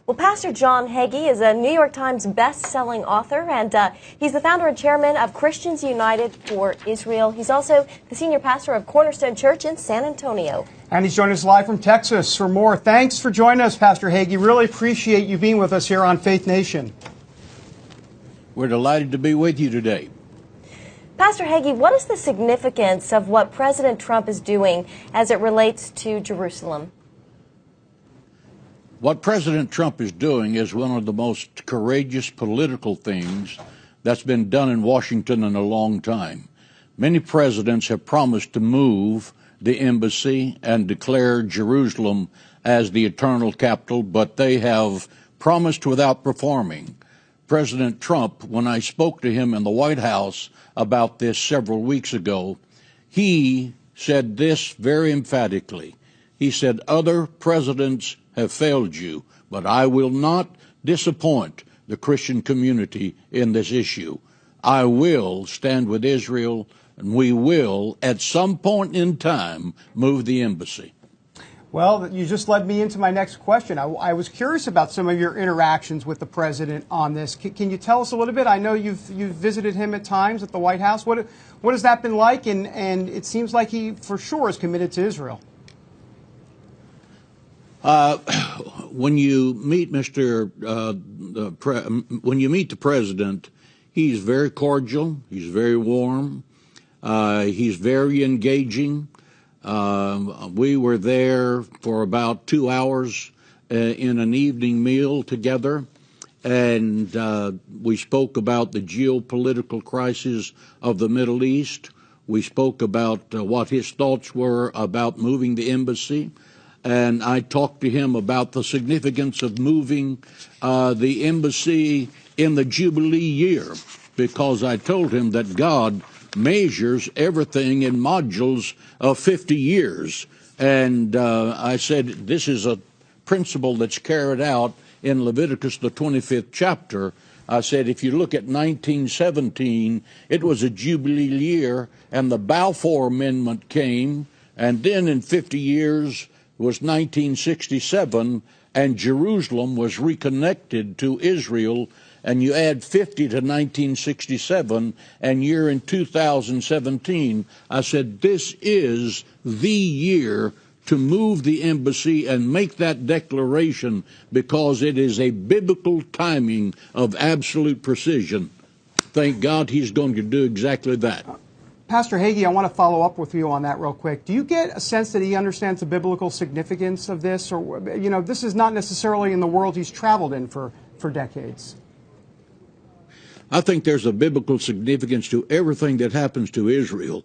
Well, Pastor John Hagee is a New York Times best-selling author, and he's the founder and chairman of Christians United for Israel. He's also the senior pastor of Cornerstone Church in San Antonio. And he's joining us live from Texas for more. Thanks for joining us, Pastor Hagee. Really appreciate you being with us here on Faith Nation. We're delighted to be with you today. Pastor Hagee, what is the significance of what President Trump is doing as it relates to Jerusalem? What President Trump is doing is one of the most courageous political things that's been done in Washington in a long time. Many presidents have promised to move the embassy and declare Jerusalem as the eternal capital, but they have promised without performing. President Trump, when I spoke to him in the White House about this several weeks ago, he said this very emphatically. He said, "Other presidents have failed you, but I will not disappoint the Christian community in this issue. I will stand with Israel, and we will, at some point in time, move the embassy." Well, you just led me into my next question. I was curious about some of your interactions with the president on this. Can you tell us a little bit? I know you've visited him at times at the White House. What has that been like? And it seems like he, for sure, is committed to Israel. When you meet when you meet the president, he's very cordial. He's very warm. He's very engaging. We were there for about 2 hours in an evening meal together, and we spoke about the geopolitical crisis of the Middle East. We spoke about what his thoughts were about moving the embassy. And I talked to him about the significance of moving the embassy in the Jubilee year, because I told him that God measures everything in modules of 50 years. And I said, this is a principle that's carried out in Leviticus, the 25th chapter. I said, if you look at 1917, it was a Jubilee year, and the Balfour Amendment came, and then in 50 years, was 1967, and Jerusalem was reconnected to Israel, and you add 50 to 1967, and you're in 2017. I said, this is the year to move the embassy and make that declaration, because it is a biblical timing of absolute precision. Thank God he's going to do exactly that. Pastor Hagee, I want to follow up with you on that real quick. Do you get a sense that he understands the biblical significance of this? Or, this is not necessarily in the world he's traveled in for decades. I think there's a biblical significance to everything that happens to Israel.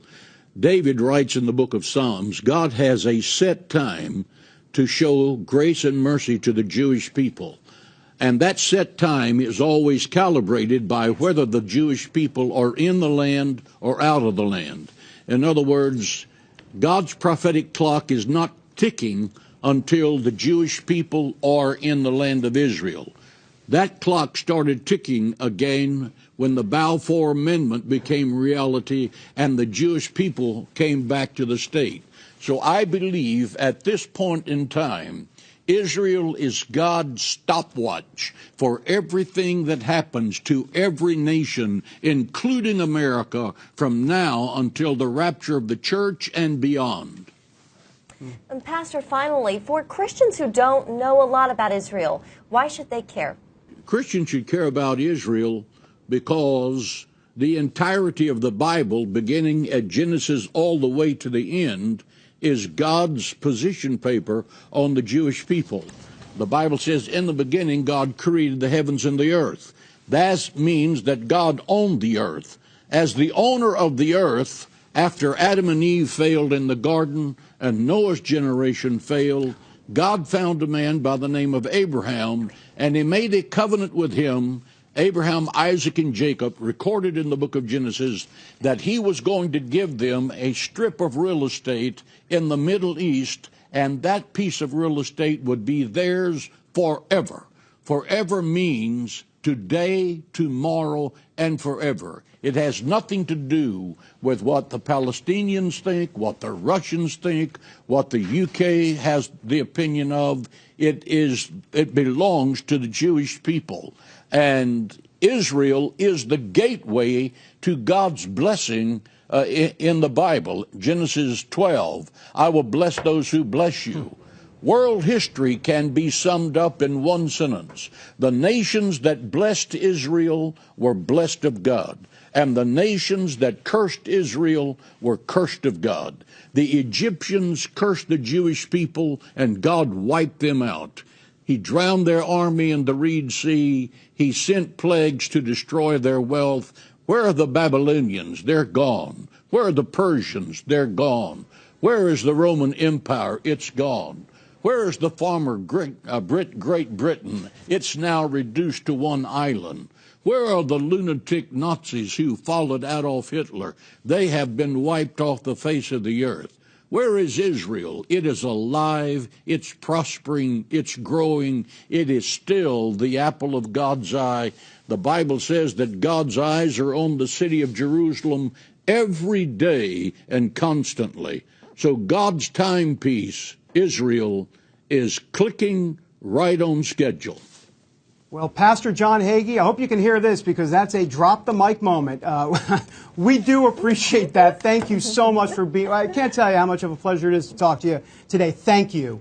David writes in the book of Psalms, God has a set time to show grace and mercy to the Jewish people. And that set time is always calibrated by whether the Jewish people are in the land or out of the land. In other words, God's prophetic clock is not ticking until the Jewish people are in the land of Israel. That clock started ticking again when the Balfour Amendment became reality and the Jewish people came back to the state. So I believe at this point in time, Israel is God's stopwatch for everything that happens to every nation, including America, from now until the rapture of the church and beyond. And Pastor, finally, for Christians who don't know a lot about Israel, why should they care? Christians should care about Israel because the entirety of the Bible, beginning at Genesis all the way to the end, is God's position paper on the Jewish people. The Bible says, in the beginning, God created the heavens and the earth. That means that God owned the earth. As the owner of the earth, after Adam and Eve failed in the garden and Noah's generation failed, God found a man by the name of Abraham, and he made a covenant with him, Abraham, Isaac, and Jacob, recorded in the book of Genesis, that he was going to give them a strip of real estate in the Middle East, and that piece of real estate would be theirs forever. Forever means today, tomorrow, and forever. It has nothing to do with what the Palestinians think, what the Russians think, what the UK has the opinion of. It belongs to the Jewish people. And Israel is the gateway to God's blessing in the Bible. Genesis 12, I will bless those who bless you. World history can be summed up in one sentence. The nations that blessed Israel were blessed of God, and the nations that cursed Israel were cursed of God. The Egyptians cursed the Jewish people, and God wiped them out. He drowned their army in the Red Sea. He sent plagues to destroy their wealth. Where are the Babylonians? They're gone. Where are the Persians? They're gone. Where is the Roman Empire? It's gone. Where is the former Great Britain? It's now reduced to one island. Where are the lunatic Nazis who followed Adolf Hitler? They have been wiped off the face of the earth. Where is Israel? It is alive, it's prospering, it's growing, it is still the apple of God's eye. The Bible says that God's eyes are on the city of Jerusalem every day and constantly. So God's timepiece, Israel, is clicking right on schedule. Well, Pastor John Hagee, I hope you can hear this because that's a drop the mic moment. We do appreciate that. Thank you so much for being. I can't tell you how much of a pleasure it is to talk to you today. Thank you.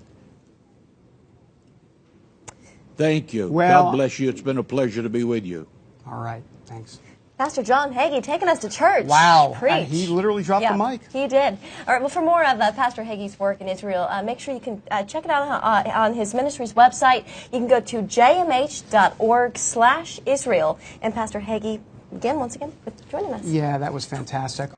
Thank you. Well, God bless you. It's been a pleasure to be with you. All right. Thanks. Pastor John Hagee taking us to church. Wow. Preach. He literally dropped the mic. He did. All right, well, for more of Pastor Hagee's work in Israel, make sure you can check it out on his ministry's website. You can go to jmh.org/Israel. And Pastor Hagee, once again, for joining us. Yeah, that was fantastic.